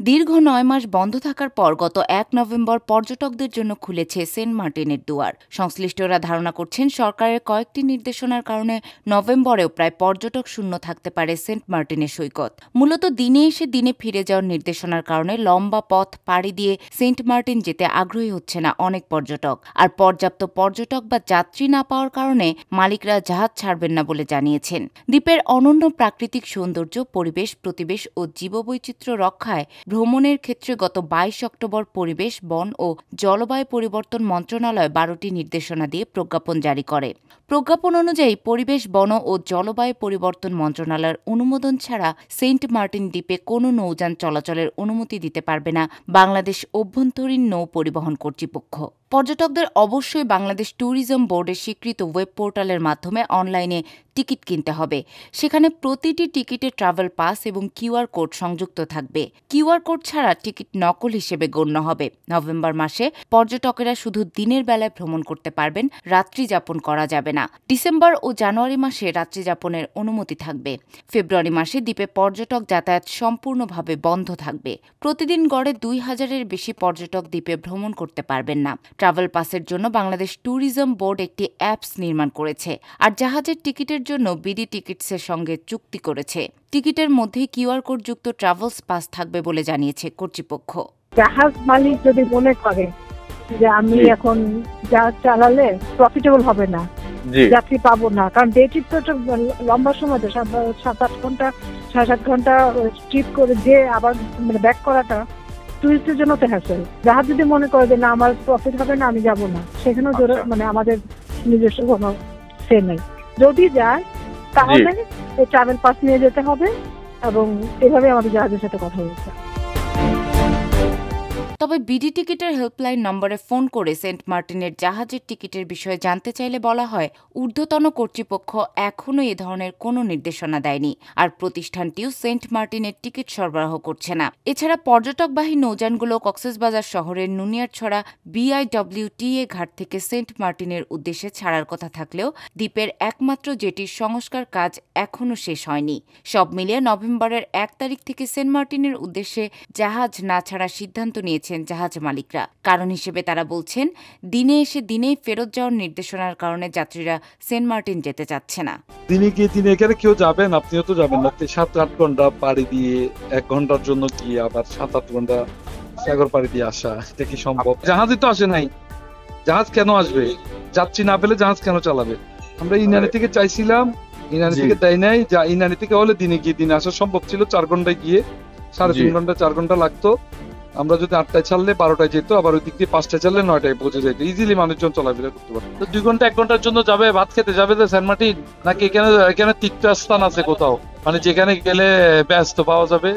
দীর্ঘ ৯ মাস বন্ধ থাকার পর গত ১ নভেম্বর পর্যটকদের জন্য খুলেছে সেন্ট মার্টিনের দুয়ার। সংশ্লিষ্টরা ধারণা করছেন সরকারের কয়েকটি নির্দেশনার কারণে নভেম্বরেও প্রায় পর্যটক শূন্য থাকতে পারে সেন্ট মার্টিনের সৈকত। মূলত দিনে এসে দিনে ফিরে যাওয়ার নির্দেশনার কারণে লম্বা পথ পাড়ি দিয়ে সেন্ট মার্টিন যেতে আগ্রহী হচ্ছে না অনেক পর্যটক। আর পর্যাপ্ত পর্যটক বা যাত্রী না পাওয়ার কারণে মালিকরা জাহাজ ছাড়বেন না বলে জানিয়েছেন। দ্বীপের অনন্য প্রাকৃতিক সৌন্দর্য, পরিবেশ, প্রতিবেশ ও জীববৈচিত্র্য রক্ষায় ভ্রমণের ক্ষেত্রে গত ২২ অক্টোবর পরিবেশ, বন ও জলবায়ু পরিবর্তন মন্ত্রণালয় ১২টি নির্দেশনা দিয়ে প্রজ্ঞাপন জারি করে। প্রজ্ঞাপন অনুযায়ী পরিবেশ, বন ও জলবায়ু পরিবর্তন মন্ত্রণালয়ের অনুমোদন ছাড়া সেন্ট মার্টিন দ্বীপে কোনো নৌযান চলাচলের অনুমতি দিতে পারবে না বাংলাদেশ অভ্যন্তরীণ নৌ পরিবহন কর্তৃপক্ষ। পর্যটকদের অবশ্যই বাংলাদেশ ট্যুরিজম বোর্ডের স্বীকৃত ওয়েব পোর্টালের মাধ্যমে অনলাইনে টিকিট কিনতে হবে। সেখানে প্রতিটি টিকিটে ট্রাভেল পাস এবং কিউআর কোড সংযুক্ত থাকবে। কিউআর কোড ছাড়া টিকিট নকল হিসেবে গণ্য হবে। নভেম্বর মাসে পর্যটকেরা শুধু দিনের বেলায় ভ্রমণ করতে পারবেন, রাত্রি যাপন করা যাবে না। ডিসেম্বর ও জানুয়ারি মাসে রাত্রি যাপনের অনুমতি থাকবে। ফেব্রুয়ারি মাসে দ্বীপে পর্যটক যাতায়াত সম্পূর্ণভাবে বন্ধ থাকবে। প্রতিদিন গড়ে ২,০০০-এর বেশি পর্যটক দ্বীপে ভ্রমণ করতে পারবেন না। ট্রাভেল পাসের জন্য বাংলাদেশ ট্যুরিজম বোর্ড একটি অ্যাপস নির্মাণ করেছে, আর জাহাজের টিকিটের জন্য বিডি টিকিটসের সঙ্গে চুক্তি করেছে। টিকিটের মধ্যে কিউআর কোড যুক্ত ট্রাভেলস পাস থাকবে বলে জানিয়েছে কর্তৃপক্ষ। জাহাজ মালিক যদি মনে করে যে আমি এখন জাহাজ চালালে প্রফিটেবল হবে না, যাত্রী পাবো না, কারণ ডে ট্রিপ তো লম্বা সময়, ৭-৮ ঘন্টা ৬-৭ ঘন্টা ট্রিপ করে যে আবার ব্যাক করাটা টুরিস্টের জন্য তো হ্যাসেল। জাহাজ যদি মনে করে যে না আমার প্রফিট হবে না, আমি যাব না, সেখানেও আমাদের নিজস্ব কোনো সে নেই। যদি যায় তাহলে এই ট্রাভেল পাস নিয়ে যেতে হবে, এবং এভাবে আমাদের জাহাজের সাথে কথা বলছে। তবে বিডি টিকিটের হেল্পলাইন নম্বরে ফোন করে সেন্ট মার্টিনের জাহাজের টিকিটের বিষয়ে জানতে চাইলে বলা হয়, ঊর্ধ্বতন কর্তৃপক্ষ এখনও এ ধরনের কোনো নির্দেশনা দেয়নি, আর প্রতিষ্ঠানটিও সেন্ট মার্টিনের টিকিট সরবরাহ করছে না। এছাড়া পর্যটকবাহী নৌযানগুলো কক্সবাজার শহরের নুনিয়ারছড়া BIWTA ঘাট থেকে সেন্ট মার্টিনের উদ্দেশ্যে ছাড়ার কথা থাকলেও দ্বীপের একমাত্র জেটির সংস্কার কাজ এখনও শেষ হয়নি। সব মিলিয়ে নভেম্বরের ১ তারিখ থেকে সেন্ট মার্টিনের উদ্দেশ্যে জাহাজ না ছাড়ার সিদ্ধান্ত নিয়েছে জাহাজ মালিকরা। কারণ হিসেবে তারা বলছেন, দিনে এসে দিনেই ফেরত যাওয়ার নির্দেশনার কারণে যাত্রীরা সেন্ট মার্টিন যেতে চাচ্ছে না। দিনে গিয়ে দিনে এখানে কেউ যাবেন, আপনিও তো যাবেন না। ৭-৮ ঘন্টা পাড়ি দিয়ে ১ ঘন্টার জন্য গিয়ে আবার ৭-৮ ঘন্টা সাগর পাড়ি দিয়ে আসা, এটা কি সম্ভব? জাহাজই তো আসে নাই, জাহাজ কেন আসবে? যাত্রী না পেলে জাহাজ কেন চালাবে? আমরা ইনানি থেকে চাইছিলাম, ইনানি থেকে দেয় নাই। ইনানি থেকে হলে দিনে গিয়ে দিনে আসা সম্ভব ছিল। ৪ ঘন্টায় গিয়ে ৩.৫ ঘন্টা ৪ ঘন্টা লাগতো। আমরা যদি ৮টায় ছাড়লে ১২টায় যেত, আবার ওই দিক দিয়ে ৫টায় ছাড়লে ৯টায় পৌঁছে যেত। ইজিলি মানুষজন চলাফেরা করতে পারত। তো ২ ঘন্টা ১ ঘন্টার জন্য যাবে, ভাত খেতে যাবে তো সেন্ট মার্টিন, নাকি এখানে তীর্থস্থান আছে কোথাও, যেখানে গেলে ব্যস্ত পাওয়া যাবে?